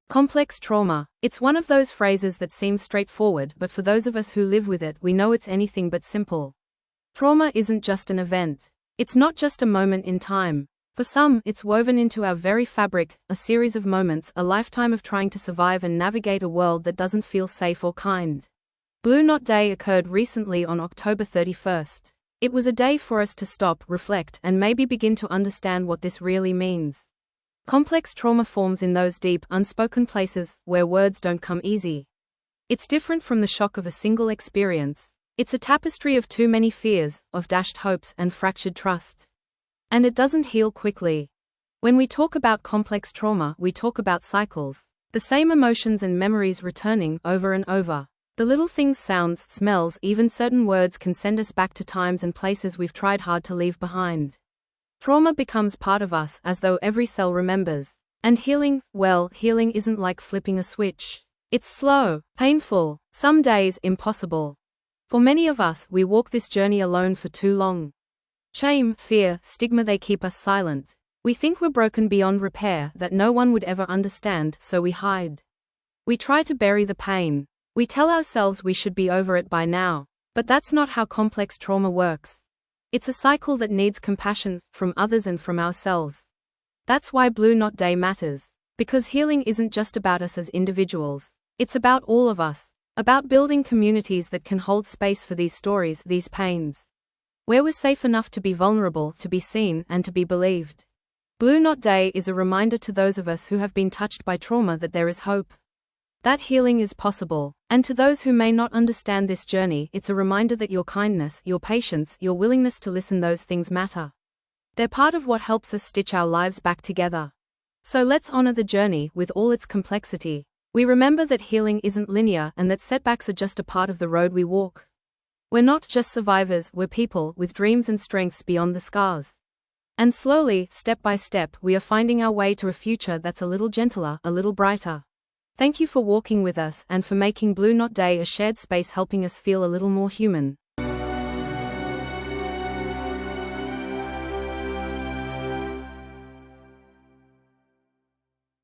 Complex trauma. It's one of those phrases that seems straightforward, but for those of us who live with it, we know it's anything but simple. Trauma isn't just an event. It's not just a moment in time. For some, it's woven into our very fabric, a series of moments, a lifetime of trying to survive and navigate a world that doesn't feel safe or kind. Blue Knot Day occurred recently on October 31st. It was a day for us to stop, reflect, and maybe begin to understand what this really means. Complex trauma forms in those deep, unspoken places where words don't come easy. It's different from the shock of a single experience. It's a tapestry of too many fears, of dashed hopes, and fractured trust. And it doesn't heal quickly. When we talk about complex trauma, we talk about cycles. The same emotions and memories returning over and over. The little things, sounds, smells, even certain words can send us back to times and places we've tried hard to leave behind. Trauma becomes part of us, as though every cell remembers. And healing, well, healing isn't like flipping a switch. It's slow, painful, some days impossible. For many of us, we walk this journey alone for too long. Shame, fear, stigma, they keep us silent. We think we're broken beyond repair, that no one would ever understand, so we hide. We try to bury the pain. We tell ourselves we should be over it by now. But that's not how complex trauma works. It's a cycle that needs compassion, from others and from ourselves. That's why Blue Knot Day matters. Because healing isn't just about us as individuals. It's about all of us. About building communities that can hold space for these stories, these pains. Where we're safe enough to be vulnerable, to be seen, and to be believed. Blue Knot Day is a reminder to those of us who have been touched by trauma that there is hope. That healing is possible. And to those who may not understand this journey, it's a reminder that your kindness, your patience, your willingness to listen, those things matter. They're part of what helps us stitch our lives back together. So let's honor the journey, with all its complexity. We remember that healing isn't linear and that setbacks are just a part of the road we walk. We're not just survivors, we're people, with dreams and strengths beyond the scars. And slowly, step by step, we are finding our way to a future that's a little gentler, a little brighter. Thank you for walking with us and for making Blue Knot Day a shared space, helping us feel a little more human.